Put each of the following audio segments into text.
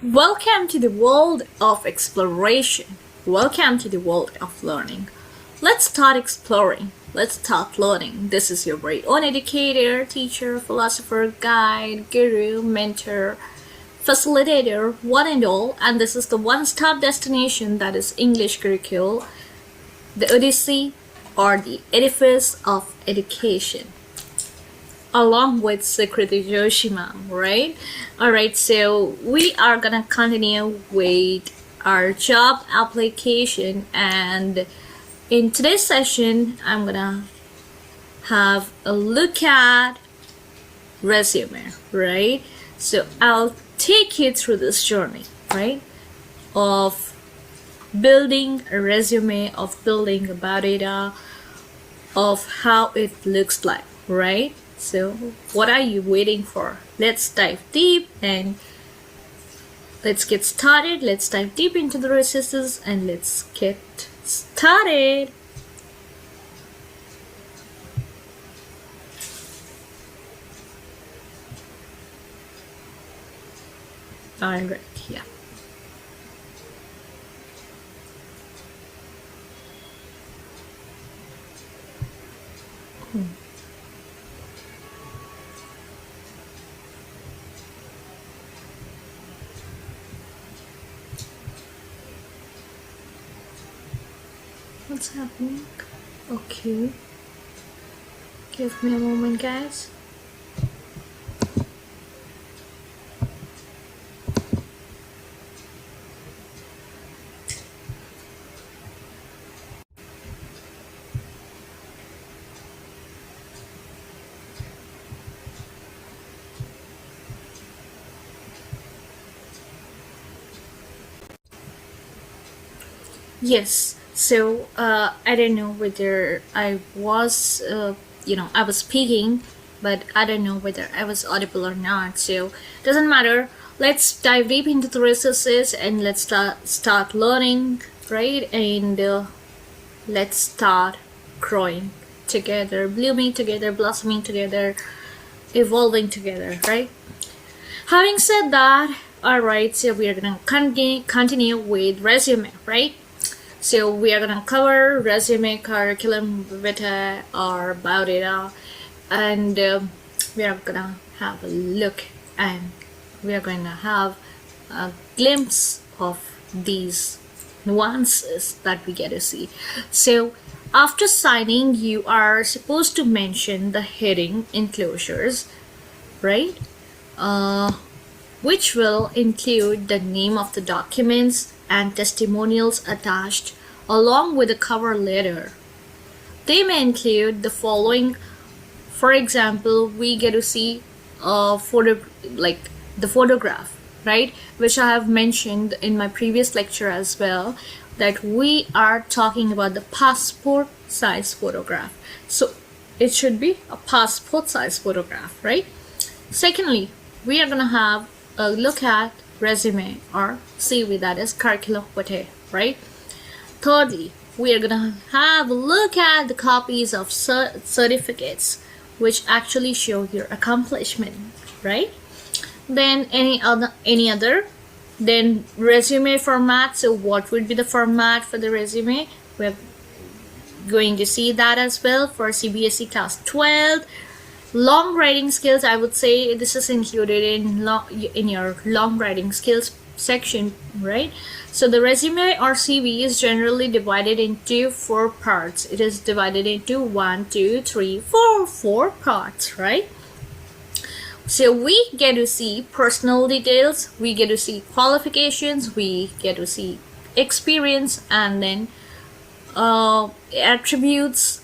Welcome to the world of exploration. Welcome to the world of learning. Let's start exploring. Let's start learning. This is your very own educator, teacher, philosopher, guide, guru, mentor, facilitator, one and all. And this is the one-stop destination that is English GURUKUL, the Odyssey or the edifice of education, along with Secretary Joshi ma'am, right? Alright, so we are gonna continue with our job application, and in today's session I'm gonna have a look at resume, right? So I'll take you through this journey, right, of building a resume, of building about it, of how it looks like, right? So what are you waiting for? Let's dive deep and let's get started. Let's dive deep into the resources and let's get started. Alright, yeah. What's happening? Okay. Give me a moment, guys. Yes. So I don't know whether I was, I was speaking, but I don't know whether I was audible or not. So doesn't matter. Let's dive deep into the resources and let's start learning, right? And let's start growing together, blooming together, blossoming together, evolving together, right? Having said that, all right. So we are gonna continue with resume, right? So we are gonna cover resume, curriculum vitae, or about it, and we are gonna have a look and we are going to have a glimpse of these nuances that we get to see. So after signing, you are supposed to mention the heading enclosures, right? Which will include the name of the documents and testimonials attached along with the cover letter. They may include the following. For example, we get to see a photo, like the photograph, right, which I have mentioned in my previous lecture as well, that we are talking about the passport size photograph. So it should be a passport size photograph, right? Secondly, we are going to have a look at resume or CV, that is curriculum vitae, right? Thirdly, we are gonna have a look at the copies of certificates which actually show your accomplishment, right? Then any other, then resume format. So what would be the format for the resume? We're going to see that as well for Cbse class 12. Long writing skills, I would say this is included in your long writing skills section, right? So the resume or CV is generally divided into 4 parts. It is divided into 4 parts, right? So we get to see personal details, we get to see qualifications, we get to see experience, and then attributes,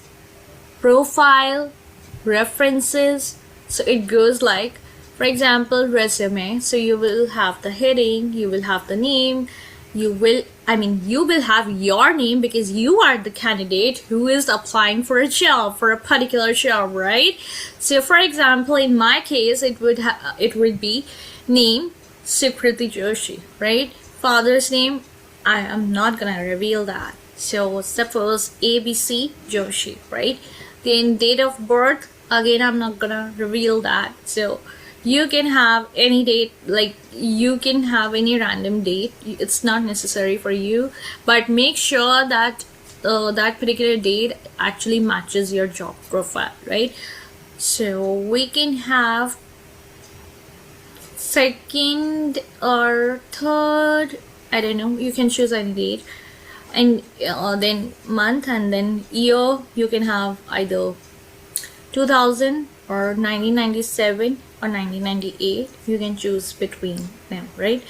profile, references. So it goes like, for example, resume. So you will have the heading, you will have the name, you will have your name because you are the candidate who is applying for a job, for a particular job, right? So for example, in my case, it would be name Secretary Joshi, right? Father's name, I am not gonna reveal that. So suppose ABC Joshi, right? Then date of birth, again I'm not gonna reveal that. So You can have any date, like you can have any random date. It's not necessary for you, but make sure that that particular date actually matches your job profile, right? So we can have second or third, I don't know, you can choose any date, and then month, and then year. You can have either 2000 or 1997 or 1998. You can choose between them, right?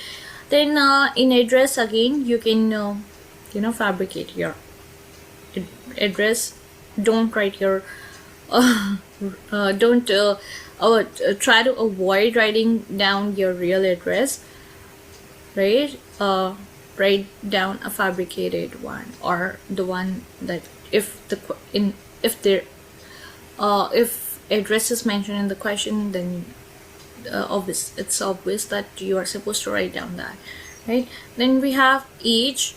Then in address, again you can fabricate your address. Don't write your don't try to avoid writing down your real address, right? Write down a fabricated one, or the one that if address is mentioned in the question, then it's obvious that you are supposed to write down that, right? Then we have age,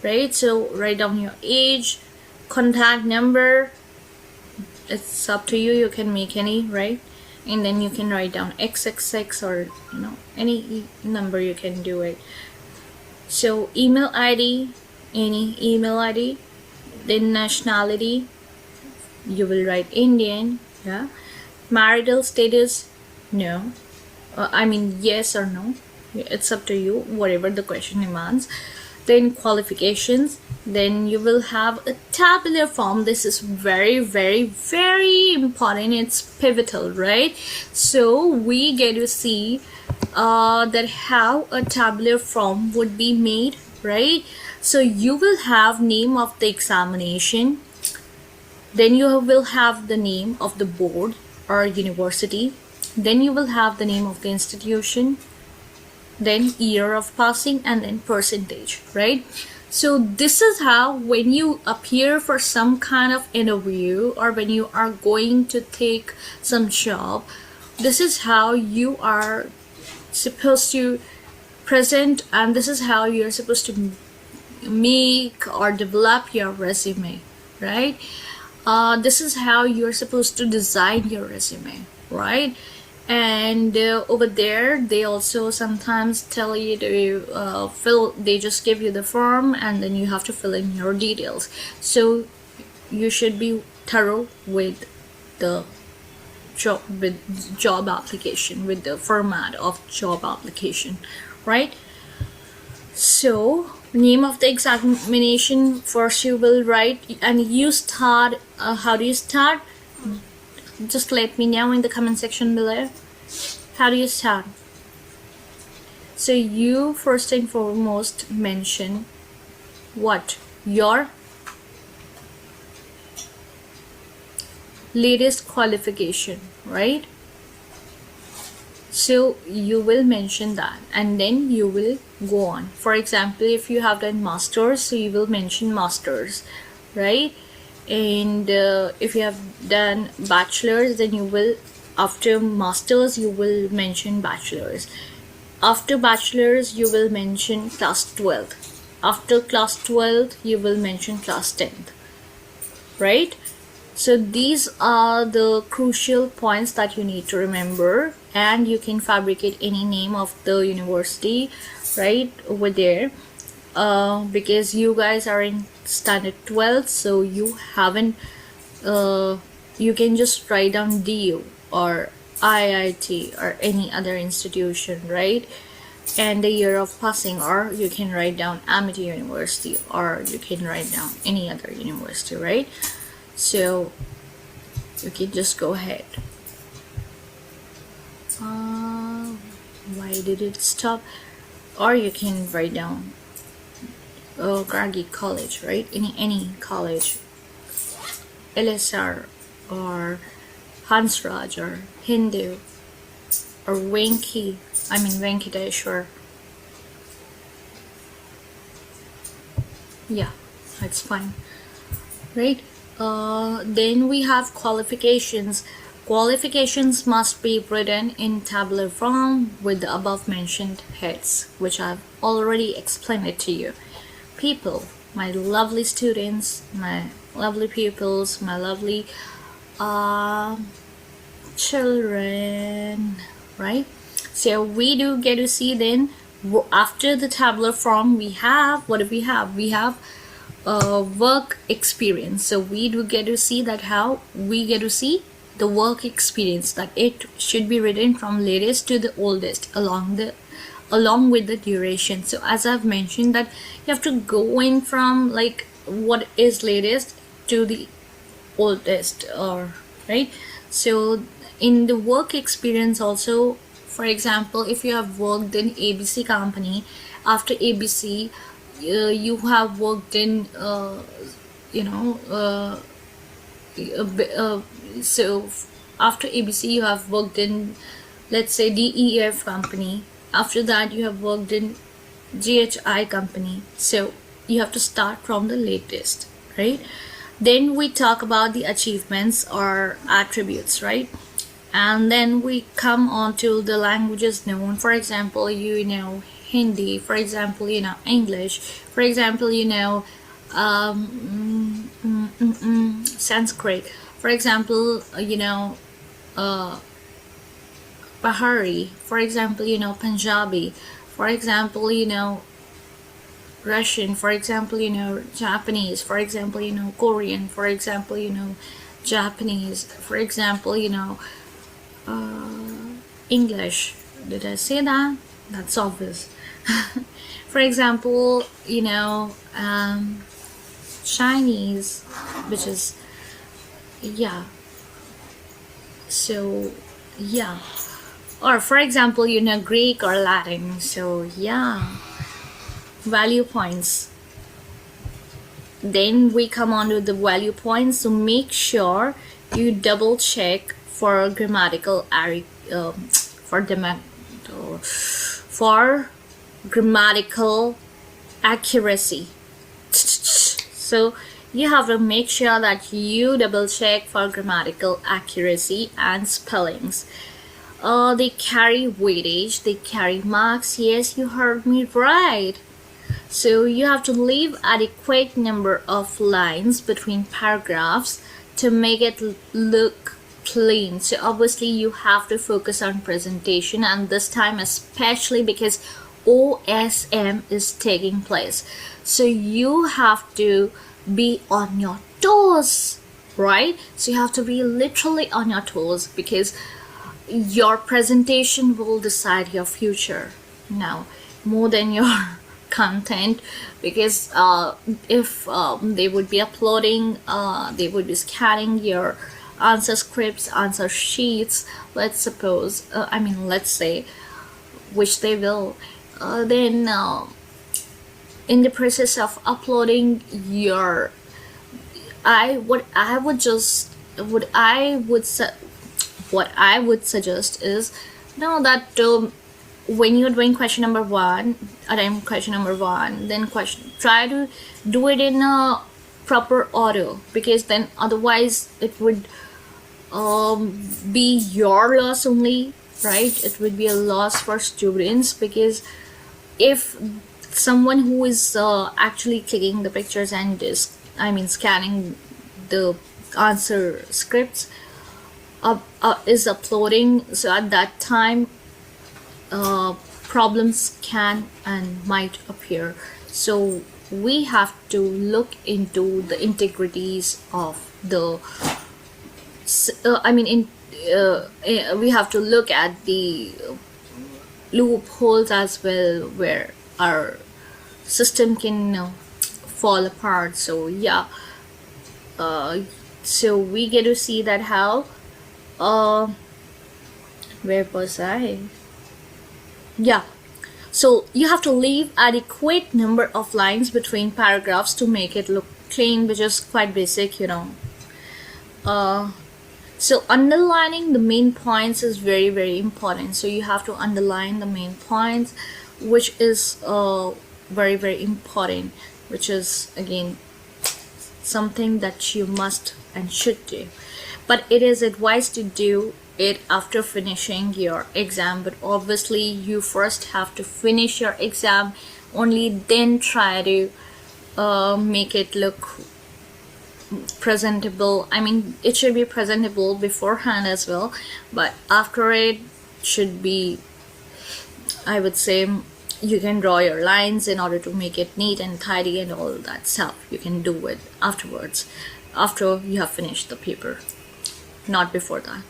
right? So write down your age. Contact number, it's up to you, you can make any, right? And then you can write down XXX, or any number you can do it. So email ID, any email ID. Then nationality, you will write Indian. Yeah. Marital status, no, I mean yes or no, it's up to you, whatever the question demands. Then qualifications, then you will have a tabular form. This is very, very, very important. It's pivotal, right? So we get to see that how a tabular form would be made, right? So you will have name of the examination, then you will have the name of the board or university, then you will have the name of the institution, then year of passing, and then percentage, right? So this is how, when you appear for some kind of interview, or when you are going to take some job, this is how you are supposed to present, and this is how you're supposed to make or develop your resume, right? This is how you're supposed to design your resume, right? And over there they also sometimes tell you to fill, they just give you the form and then you have to fill in your details. So you should be thorough with the job application, with the format of job application, right? So name of the examination, first you will write, and you start, how do you start? Just let me know in the comment section below. How do you start? So you first and foremost mention what? Your latest qualification, right? So you will mention that, and then you will go on. For example, if you have done masters, so you will mention masters, right? And if you have done bachelor's, then you will, after masters you will mention bachelor's. After bachelor's you will mention class 12th. After class 12th you will mention class 10th, right? So these are the crucial points that you need to remember, and you can fabricate any name of the university right over there, because you guys are in standard 12, so you haven't you can just write down DU or IIT or any other institution, right? And the year of passing, or you can write down Amity University, or you can write down any other university, right? So you can just go ahead. Why did it stop? Or you can write down Gargi College, right? Any college, LSR or Hansraj or Hindu or Venkateshwar. Yeah, that's fine, right? Then we have qualifications. Qualifications must be written in tabular form with the above mentioned heads, which I've already explained it to you. People, my lovely students, my lovely pupils, my lovely children, right? So we do get to see then after the tabular form we have, what do we have? We have work experience. So we do get to see that how we get to see the work experience, that it should be written from latest to the oldest along with the duration. So as I've mentioned that you have to go in from like what is latest to the oldest, or right. So in the work experience also, for example, if you have worked in ABC company, after ABC you have worked in so after ABC you have worked in, let's say, DEF company. After that you have worked in GHI company. So you have to start from the latest, right? Then we talk about the achievements or attributes, right? And then we come on to the languages known. For example, you know Hindi, for example, you know English, for example, you know Sanskrit, for example, you know Bahari, for example, you know Punjabi, for example, you know Russian, for example, you know Japanese, for example, you know Korean, for example, you know Japanese, for example, you know English. Did I say that? That's obvious. For example, you know Chinese, which is, yeah. So yeah, or for example, you know Greek or Latin. So yeah, value points. Then we come on to the value points. So make sure you double check for grammatical for grammatical accuracy. So you have to make sure that you double check for grammatical accuracy and spellings. They carry weightage, they carry marks. Yes, you heard me right. So you have to leave adequate number of lines between paragraphs to make it look clean. So obviously you have to focus on presentation, and this time especially because OSM is taking place. So you have to be on your toes, right? So you have to be literally on your toes, because your presentation will decide your future now more than your content. Because if they would be uploading, they would be scanning your answer scripts, answer sheets, let's say, which they will, then in the process of uploading your, what I would suggest is, know that when you're doing question number one, then try to do it in a proper order, because then otherwise it would be your loss only, right? It would be a loss for students, because if someone who is actually clicking the pictures and is, scanning the answer scripts is uploading, so at that time problems can and might appear. So we have to look into the integrities of the we have to look at the loopholes as well, where our system can fall apart. So yeah, so we get to see that how where was I? Yeah, so you have to leave adequate number of lines between paragraphs to make it look clean, which is quite basic, so underlining the main points is very, very important. So you have to underline the main points, which is very, very important, which is again something that you must and should do. But it is advised to do it after finishing your exam. But obviously you first have to finish your exam, only then try to make it look presentable. It should be presentable beforehand as well, but after it, should be, I would say, you can draw your lines in order to make it neat and tidy and all that stuff. You can do it afterwards, after you have finished the paper, not before that.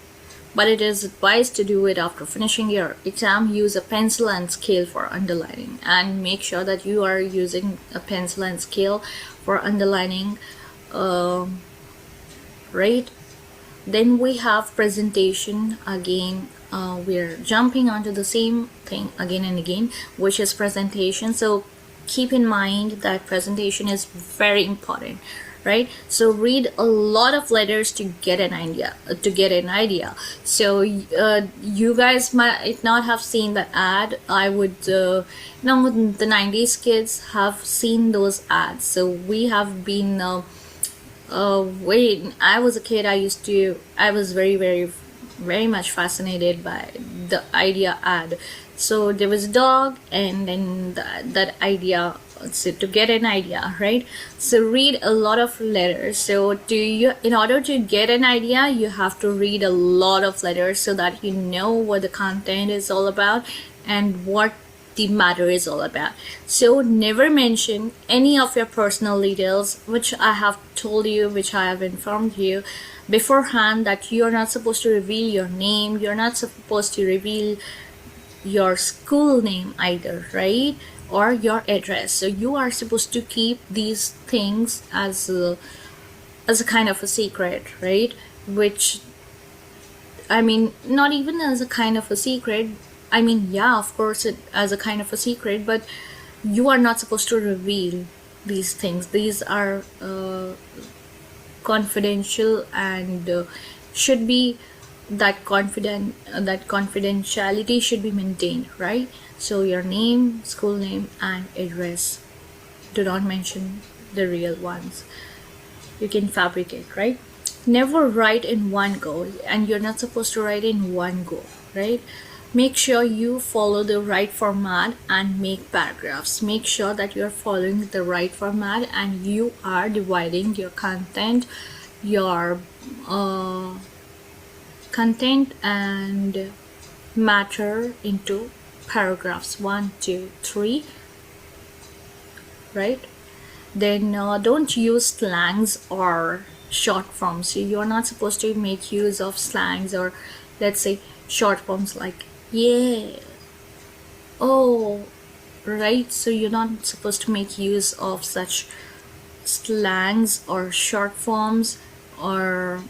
But it is advised to do it after finishing your exam. Use a pencil and scale for underlining, and make sure that you are using a pencil and scale for underlining, right? Then we have presentation. Again, we're jumping onto the same thing again and again, which is presentation. So keep in mind that presentation is very important, right? So read a lot of letters to get an idea. So you guys might not have seen that ad. I would the 90s kids have seen those ads. So we have been when I was a kid, I was very much fascinated by the idea ad. So there was a dog, and then that idea, so to get an idea, right? So read a lot of letters. So in order to get an idea, you have to read a lot of letters so that you know what the content is all about and what the matter is all about. So never mention any of your personal details, which I have told you, which I have informed you beforehand, that you're not supposed to reveal your name, you're not supposed to reveal your school name either, right? Or your address. So you are supposed to keep these things as a kind of a secret, right? Which, I mean, not even as a kind of a secret. I mean, yeah, of course, as a kind of a secret, but you are not supposed to reveal these things. These are confidential, and should be that confidentiality should be maintained, right? So your name, school name, and address. Do not mention the real ones. You can fabricate, right? Never write in one go, and you're not supposed to write in one go, right? Make sure you follow the right format and make paragraphs. Make sure that you're following the right format and you are dividing your content, content and matter into paragraphs 1, 2, 3, right? Then don't use slangs or short forms. So you're not supposed to make use of slangs, or let's say short forms like yeah, oh, right? So you're not supposed to make use of such slangs or short forms or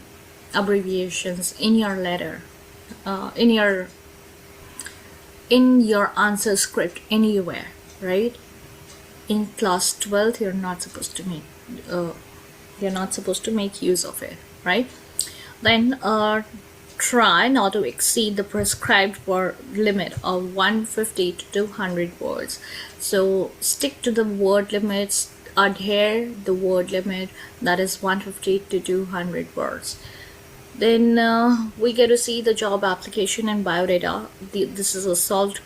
abbreviations in your letter, in your answer script anywhere, right? In class 12th, you're not supposed to make use of it, right? Then try not to exceed the prescribed word limit of 150 to 200 words. So stick to the word limits, adhere the word limit, that is 150 to 200 words. Then we get to see the job application and biodata. This is a solved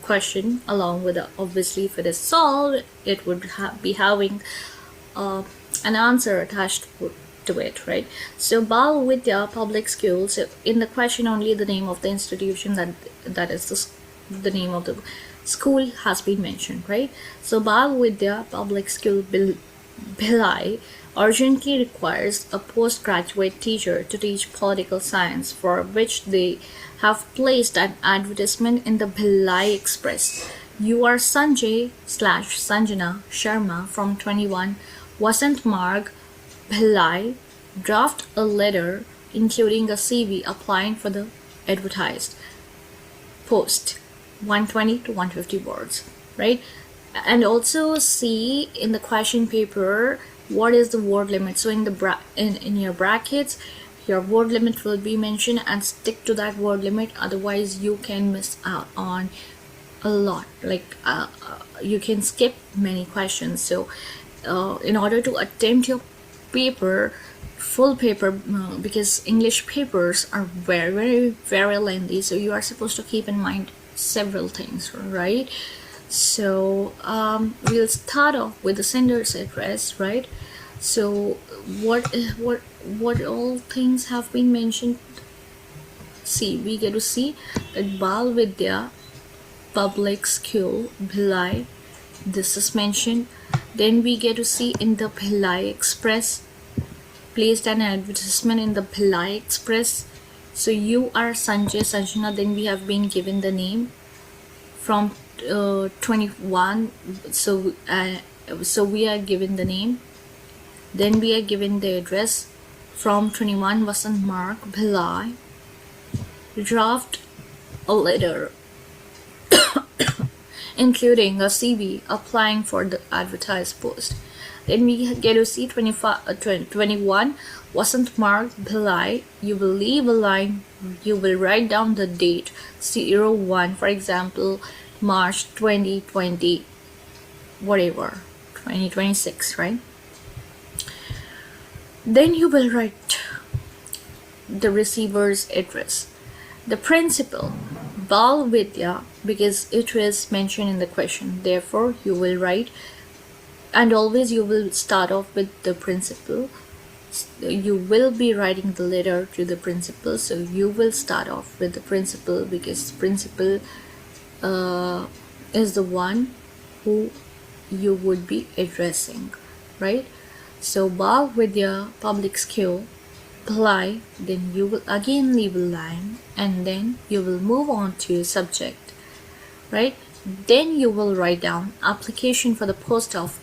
question, along with obviously if it is solved, it would be having an answer attached to it, right? So Bal Vidya Public Schools, in the question only the name of the institution, that is the name of the school has been mentioned, right? So Bal Vidya Public School Bhilai urgently requires a postgraduate teacher to teach political science, for which they have placed an advertisement in the Bhilai Express. You are Sanjay/Sanjana Sharma from 21 Vasant Marg, Bhilai. Draft a letter including a CV applying for the advertised post, 120 to 150 words, right? And also see in the question paper what is the word limit. So in your brackets, your word limit will be mentioned, and stick to that word limit, otherwise you can miss out on a lot. Like you can skip many questions. So in order to attempt your full paper, because English papers are very, very, very lengthy, so you are supposed to keep in mind several things, right? So we'll start off with the sender's address, right? So what all things have been mentioned? See, we get to see at Bal Vidya Public School, Bhilai. This is mentioned. Then we get to see in the Bhilai Express, placed an advertisement in the Bhilai Express. So you are Sanjay, Sanjana, then we have been given the name from 21. So we are given the name. Then we are given the address from 21 Vasant Mark, Bhilai. Draft a letter including a CV applying for the advertised post. Then we get to see 21 Vasant Mark, Bhilai. You will leave a line, you will write down the date 01, for example March 2020, whatever, 2026, right? Then you will write the receiver's address. The principal, Bal Vidya, because it was mentioned in the question, therefore you will write, and always you will start off with the principal. You will be writing the letter to the principal, so you will start off with the principal, because principal is the one who you would be addressing, right? So Bal Vidya Public School, Bhilai. Then you will again leave a line, and then you will move on to subject, right? Then you will write down application for the post of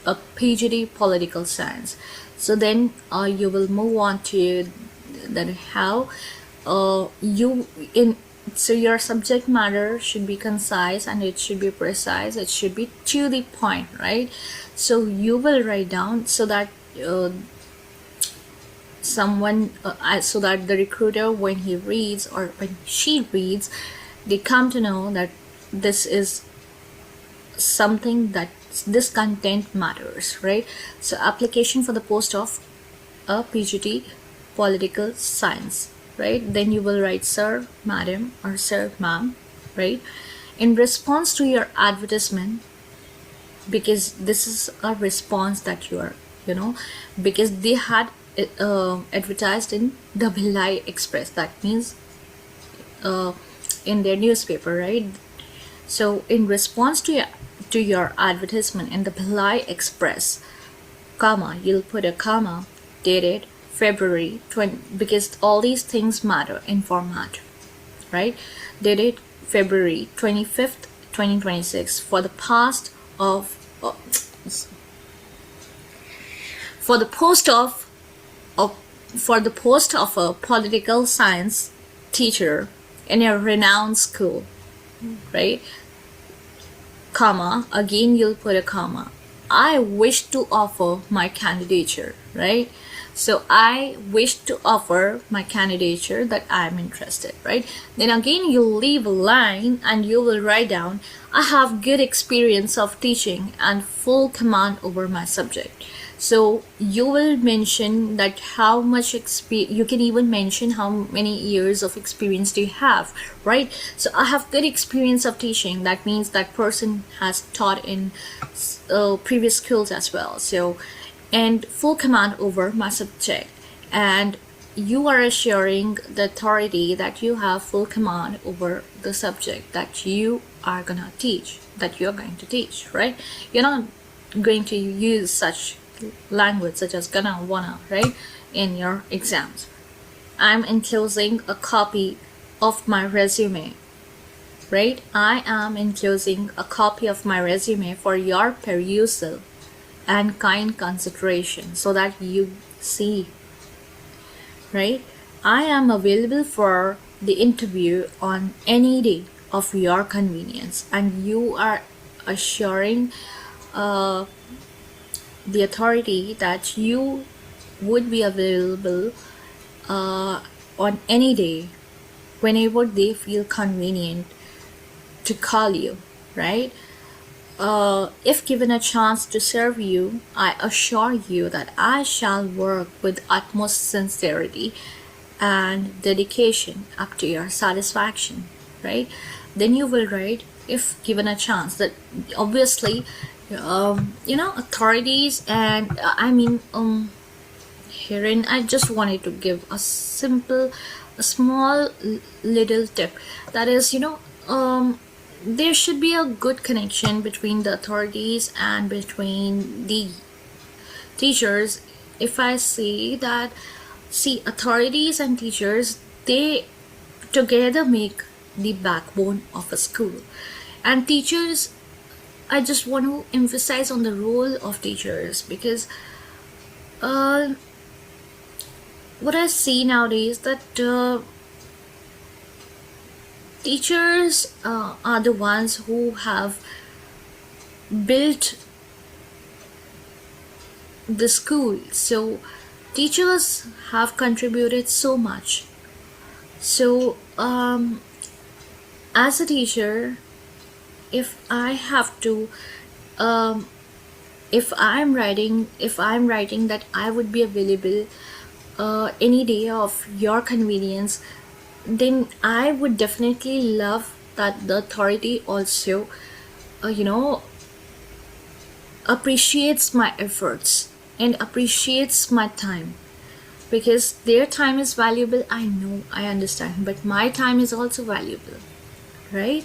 a PGT Political Science. So then you will move on to that how so your subject matter should be concise, and it should be precise, it should be to the point, right? So you will write down so that so that the recruiter, when he reads or when she reads, they come to know that this is something, that this content matters, right? So application for the post of a PGT Political Science, right? Then you will write sir, madam, or sir, ma'am, right? In response to your advertisement, because this is a response that you are, because they had advertised in the Bhilai Express, that means in their newspaper, right? So in response to your advertisement in the Bhilai Express, comma, you'll put a comma, dated February 20, because all these things matter in format, right? Dated February 25th 2026 for the post of a political science teacher in a renowned school, right? Comma, again you'll put a comma. I wish to offer my candidature, right? So I wish to offer my candidature that I'm interested, right? Then again you'll leave a line and you will write down, I have good experience of teaching and full command over my subject. So you will mention that how much experience, you can even mention how many years of experience do you have, right? So I have good experience of teaching. That means that person has taught in previous schools as well. So, and full command over my subject. And you are assuring the authority that you have full command over the subject that you are gonna teach, that you're going to teach, right? You're not going to use such language such as gonna, wanna, right, in your exams. I'm enclosing a copy of my resume, right? I am enclosing a copy of my resume for your perusal and kind consideration so that you see, right? I am available for the interview on any day of your convenience, and you are assuring the authority that you would be available on any day whenever they feel convenient to call you, right? If given a chance to serve you, I assure you that I shall work with utmost sincerity and dedication up to your satisfaction, right? Then you will write, if given a chance, that obviously authorities, and herein I just wanted to give a simple a small little tip, that is, there should be a good connection between the authorities and between the teachers. If I say that, see, authorities and teachers, they together make the backbone of a school. And teachers, I just want to emphasize on the role of teachers, because what I see nowadays, that teachers are the ones who have built the school. So teachers have contributed so much. So as a teacher, if I have to if I'm writing that I would be available any day of your convenience, then I would definitely love that the authority also appreciates my efforts and appreciates my time, because their time is valuable. I know, I understand, but my time is also valuable, right?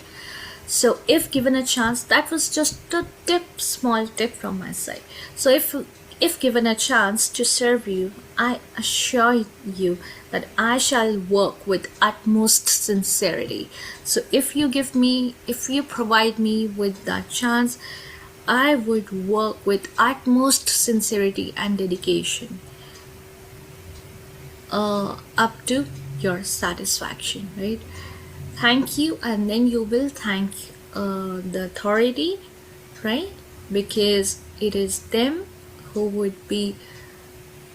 So if given a chance, that was just a small tip from my side. So if given a chance to serve you, I assure you that I shall work with utmost sincerity. So if you provide me with that chance, I would work with utmost sincerity and dedication up to your satisfaction, right? Thank you, and then you will thank the authority, right? Because it is them who would be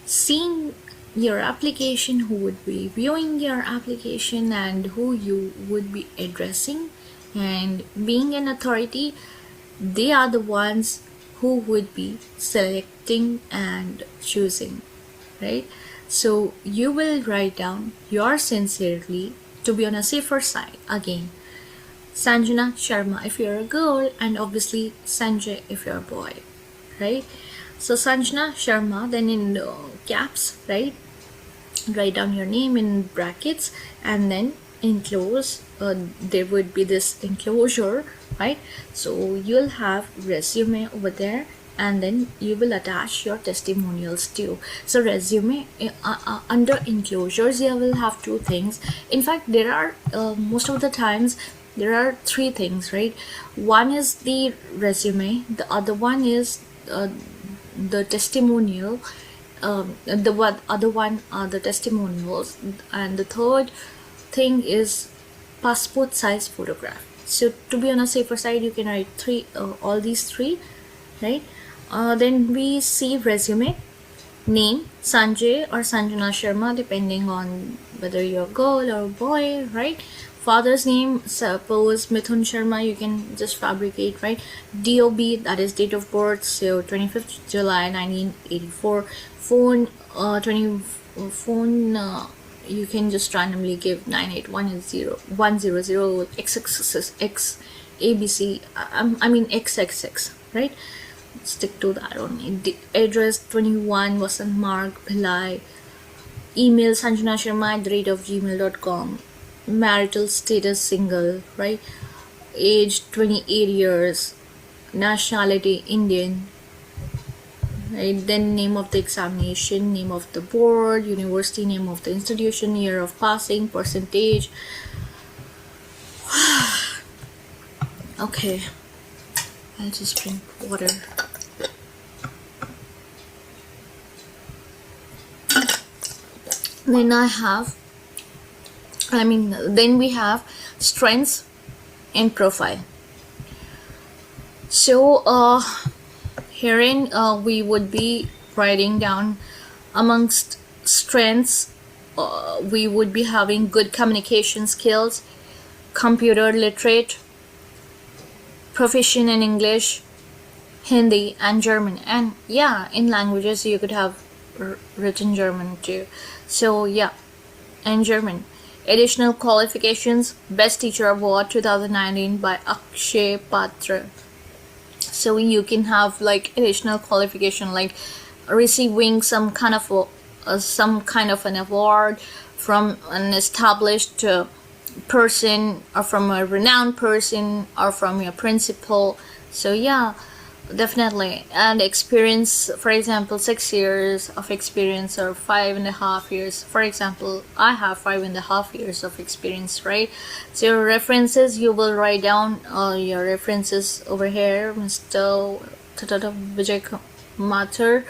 seeing your application, who would be viewing your application, and who you would be addressing. And being an authority, they are the ones who would be selecting and choosing, right? So you will write down your sincerely, to be on a safer side. Again, Sanjana Sharma if you're a girl, and obviously Sanjay if you're a boy, right? So Sanjana Sharma, then in caps, right? Write down your name in brackets, and then enclose, there would be this enclosure, right? So you'll have resume over there, and then you will attach your testimonials too. So resume, under enclosures you will have two things. In fact, there are most of the times there are three things, right? One is the resume, the other one is the testimonial, the other one are the testimonials, and the third thing is passport size photograph. So to be on a safer side, you can write all these three, right? Then we see resume, name Sanjay or Sanjana Sharma, depending on whether you're a girl or a boy, right? Father's name, suppose Mithun Sharma, you can just fabricate, right? DOB, that is date of birth, so 25th July 1984. Phone, you can just randomly give 9810100 XXX ABC, I mean XXX, right? Stick to that only. The address 21 Vasant Marg, Bhilai. Email sanjanasharma@gmail.com. Marital status single, right? Age 28 years. Nationality Indian, right? Then name of the examination, name of the board, university, name of the institution, year of passing, percentage. Okay, I'll just drink water. Then we have strengths and profile. So herein we would be writing down amongst strengths, we would be having good communication skills, computer literate, proficient in English, Hindi and German. And yeah, in languages you could have written German too. So yeah, and German. Additional qualifications, Best Teacher Award 2019 by Akshay Patra. So you can have like additional qualification, like receiving some kind of an award, from an established person, or from a renowned person, or from your principal. So yeah, definitely. And experience, for example, 6 years of experience or 5.5 years. For example, I have 5.5 years of experience, right? So your references, you will write down your references over here. Mr. Vijay Mathur,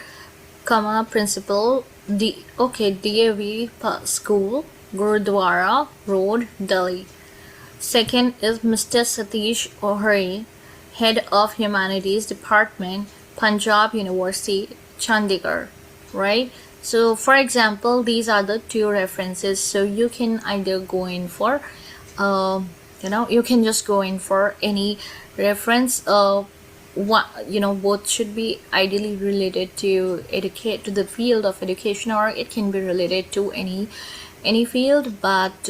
principal, DAV School, Gurudwara Road, Delhi. Second is Mr. Satish Ohri, Head of Humanities Department, Punjab University, Chandigarh, right? So for example, these are the two references. So you can either go in for you can just go in for any reference. Both should be ideally related to the field of education, or it can be related to any field, but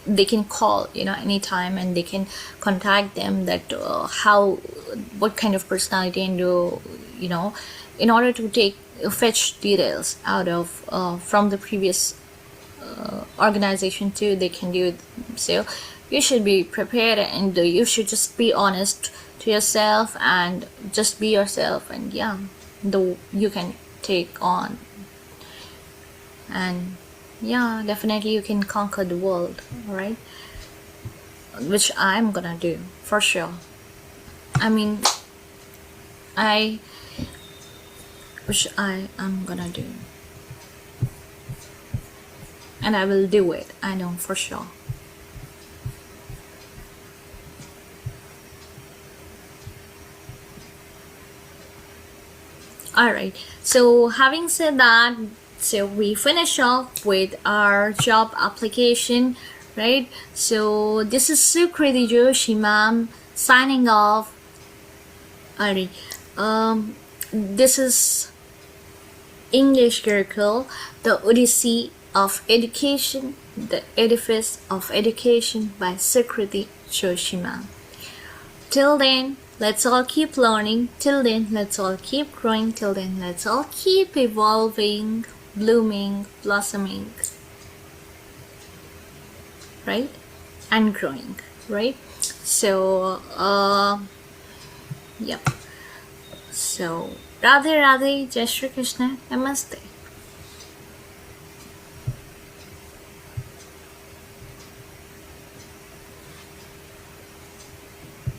they can call anytime, and they can contact them that what kind of personality, and in order to fetch details out of from the previous organization too, they can do it. So you should be prepared, and you should just be honest to yourself, and just be yourself, and you can take on, and definitely you can conquer the world, right? Which I'm gonna do for sure. Which I am gonna do, and I will do it, I know for sure. Alright, so having said that, so we finish off with our job application, right? So this is Sukriti Joshi ma'am signing off. Alright, this is English Gurukul, the Odyssey of Education, the Edifice of Education by Sukriti Joshi ma'am. Till then, let's all keep learning. Till then, let's all keep growing. Till then, let's all keep evolving, blooming, blossoming, right? And growing, right? So, yep. So, Radhe Radhe, Jai Shri Krishna, Namaste.